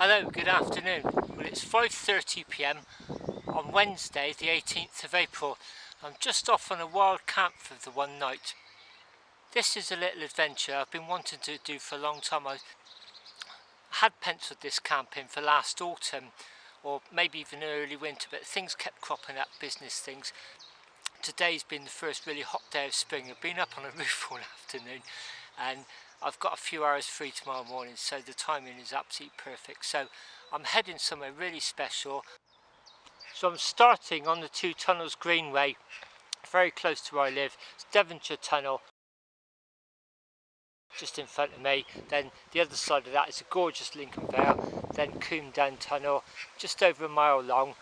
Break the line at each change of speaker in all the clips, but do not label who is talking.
Hello, good afternoon. Well, it's 5:30 p.m. on Wednesday, the 18th of April. I'm just off on a wild camp for the one night. This is a little adventure I've been wanting to do for a long time. I had penciled this camp in for last autumn, or maybe even early winter, but things kept cropping up, business things. Today's been the first really hot day of spring. I've been up on a roof all afternoon, and I've got a few hours free tomorrow morning, so the timing is absolutely perfect. So I'm heading somewhere really special. So I'm starting on the Two Tunnels Greenway, very close to where I live. It's Devonshire Tunnel, just in front of me. Then the other side of that is a gorgeous Lincoln Vale, then Coombe Down Tunnel, just over a mile long.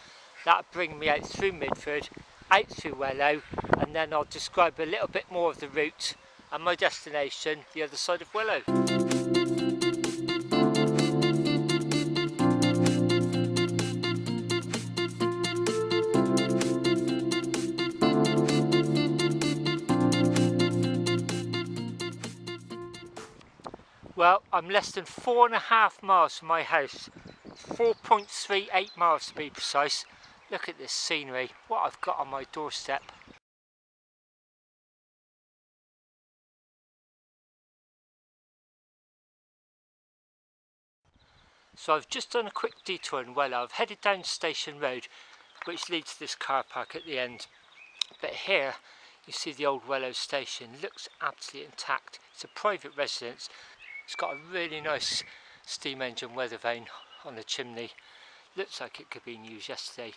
That'll bring me out through Midford, out through Wellow, and then I'll describe a little bit more of the route and my destination, the other side of Wellow. Well, I'm less than 4.5 miles from my house, 4.38 miles to be precise. Look at this scenery, what I've got on my doorstep. So I've just done a quick detour in Wellow. I've headed down Station Road, which leads to this car park at the end. But here you see the old Wellow station. It looks absolutely intact. It's a private residence. It's got a really nice steam engine weather vane on the chimney. Looks like it could be used yesterday.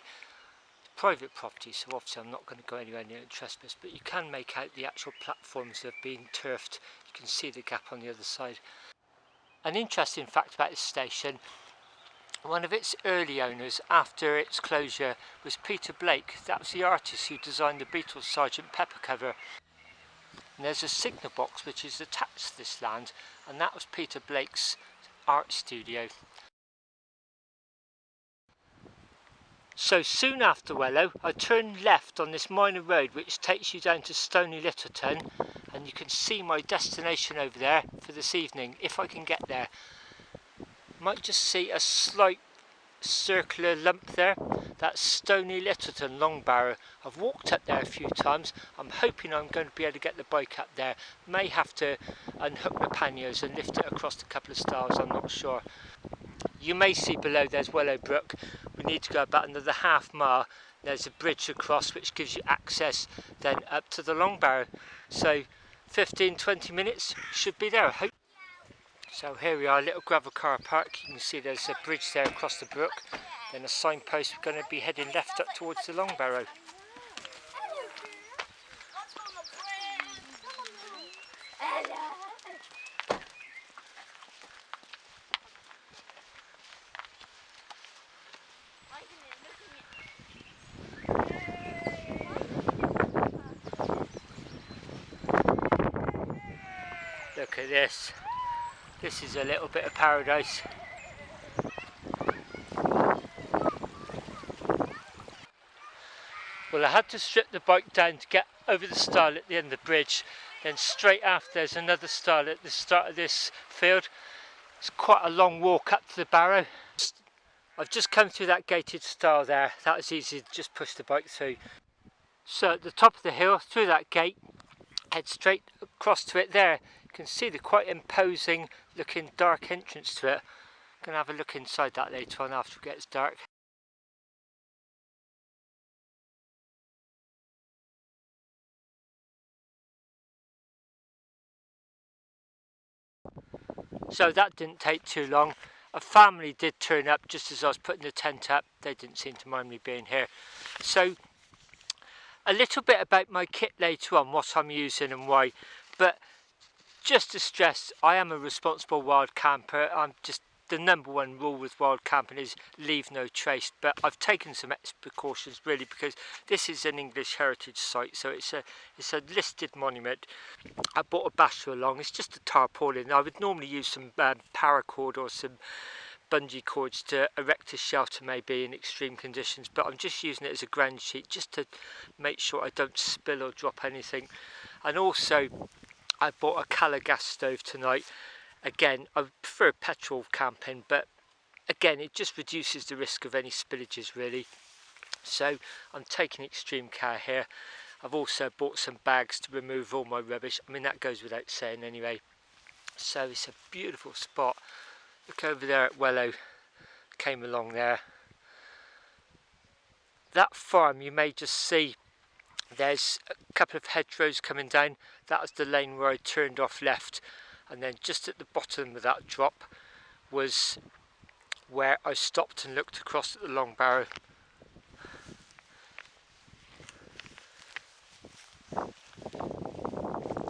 Private property, so obviously I'm not going to go anywhere near the trespass, but you can make out the actual platforms that have been turfed. You can see the gap on the other side. An interesting fact about this station, one of its early owners after its closure was Peter Blake. That was the artist who designed the Beatles' Sgt. Pepper cover. And there's a signal box which is attached to this land, and that was Peter Blake's art studio. So soon after Wellow, I turned left on this minor road which takes you down to Stoney Littleton, and you can see my destination over there for this evening, if I can get there. Might just see a slight circular lump there. That's Stoney Littleton, Long Barrow. I've walked up there a few times. I'm hoping I'm going to be able to get the bike up there. May have to unhook the panniers and lift it across a couple of stiles, I'm not sure. You may see below there's Wellow Brook. We need to go about another half mile. There's a bridge across which gives you access then up to the Long Barrow. So 15-20 minutes should be there, I hope. So here we are, a little gravel car park. You can see there's a bridge there across the brook. Then a signpost. We're going to be heading left up towards the Long Barrow. Look at this. This is a little bit of paradise. Well, I had to strip the bike down to get over the stile at the end of the bridge. Then straight after there's another stile at the start of this field. It's quite a long walk up to the Barrow. I've just come through that gated stile there. That was easy to just push the bike through. So at the top of the hill, through that gate, head straight across to it there. You can see the quite imposing looking dark entrance to it. I'm going to have a look inside that later on after it gets dark. So that didn't take too long. A family did turn up just as I was putting the tent up. They didn't seem to mind me being here. So a little bit about my kit later on, what I'm using and why. But just to stress, I am a responsible wild camper. The number one rule with wild camping is leave no trace, but I've taken some extra precautions really because this is an English heritage site, so it's a listed monument. I bought a basher along. It's just a tarpaulin. I would normally use some paracord or some bungee cords to erect a shelter maybe in extreme conditions, but I'm just using it as a ground sheet just to make sure I don't spill or drop anything. And also I bought a Cala gas stove tonight. Again, I prefer petrol camping, but again, it just reduces the risk of any spillages really. So I'm taking extreme care here. I've also bought some bags to remove all my rubbish. I mean, that goes without saying anyway. So it's a beautiful spot. Look over there at Wellow, came along there. That farm, you may just see there's a couple of hedgerows coming down. That was the lane where I turned off left, and then just at the bottom of that drop was where I stopped and looked across at the Long Barrow.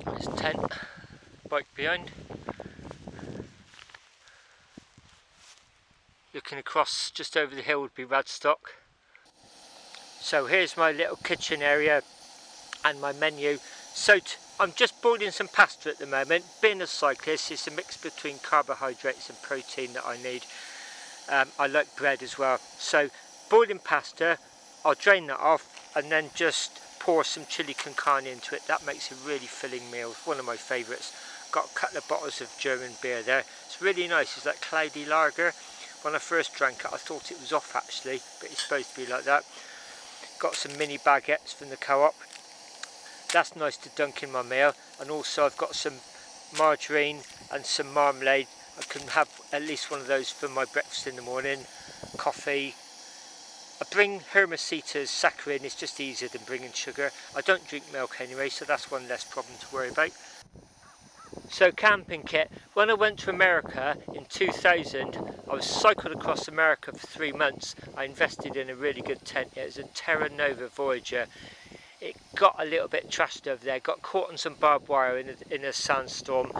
There's a tent, bike behind. Looking across just over the hill would be Radstock. So here's my little kitchen area and my menu. So I'm just boiling some pasta at the moment. Being a cyclist, it's a mix between carbohydrates and protein that I need. I like bread as well. So boiling pasta, I'll drain that off and then just pour some chili con carne into it. That makes a really filling meal. It's one of my favourites. Got a couple of bottles of German beer there. It's really nice. It's like cloudy lager. When I first drank it, I thought it was off actually, but it's supposed to be like that. Got some mini baguettes from the co-op. That's nice to dunk in my meal. And also I've got some margarine and some marmalade. I can have at least one of those for my breakfast in the morning. Coffee. I bring Hermesita's saccharin, it's just easier than bringing sugar. I don't drink milk anyway, so that's one less problem to worry about. So camping kit, when I went to America in 2000, I was cycled across America for 3 months. I invested in a really good tent. It was a Terra Nova Voyager. It got a little bit trashed over there, got caught on some barbed wire in a sandstorm,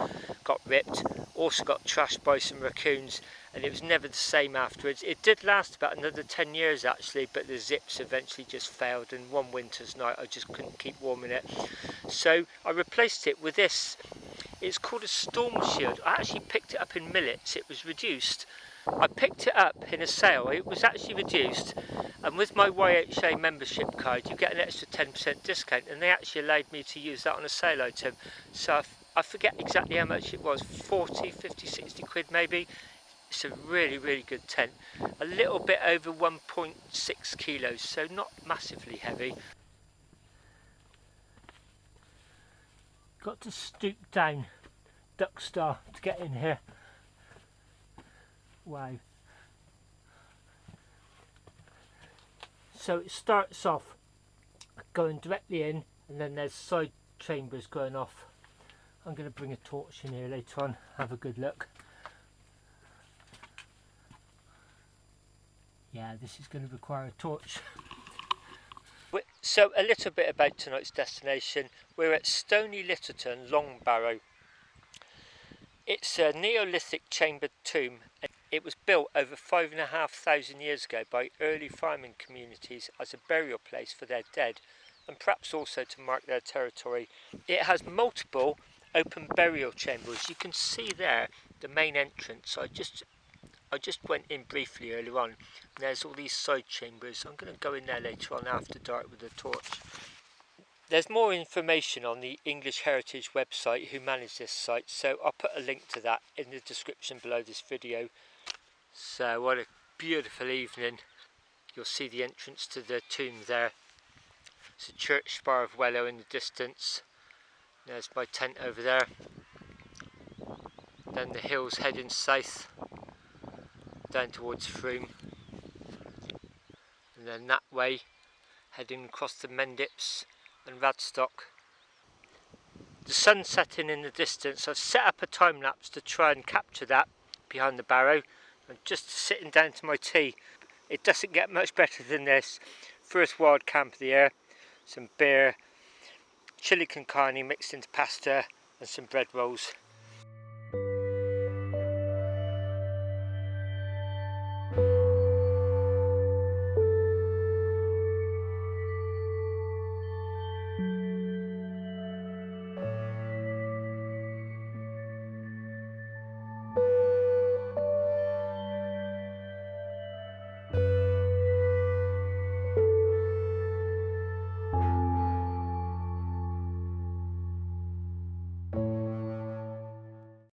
got ripped, also got trashed by some raccoons, and it was never the same afterwards. It did last about another 10 years actually, but the zips eventually just failed, and one winter's night I just couldn't keep warming it. So I replaced it with this. It's called a Storm Shield. I actually picked it up in Millets. It was reduced. I picked it up in a sale. It was actually reduced, and with my YHA membership card you get an extra 10% discount, and they actually allowed me to use that on a sale item. So I forget exactly how much it was, 40, 50, 60 quid maybe. It's a really, really good tent. A little bit over 1.6 kilos, so not massively heavy. Got to stoop down duck star to get in here. Wow. So it starts off going directly in, and then there's side chambers going off. I'm going to bring a torch in here later on, have a good look. Yeah, this is going to require a torch. So a little bit about tonight's destination. We're at Stoney Littleton, Long Barrow. It's a Neolithic chambered tomb. It was built over 5,500 years ago by early farming communities as a burial place for their dead, and perhaps also to mark their territory. It has multiple open burial chambers. You can see there the main entrance. I just went in briefly earlier on. And there's all these side chambers. I'm going to go in there later on after dark with a torch. There's more information on the English Heritage website who manage this site, so I'll put a link to that in the description below this video. So what a beautiful evening. You'll see the entrance to the tomb there. It's a church spire of Wellow in the distance. There's my tent over there. Then the hills heading south down towards Froome, and then that way heading across the Mendips and Radstock. The sun setting in the distance. I've set up a time lapse to try and capture that behind the Barrow. I'm just sitting down to my tea. It doesn't get much better than this. First wild camp of the year. Some beer, chili con carne mixed into pasta, and some bread rolls.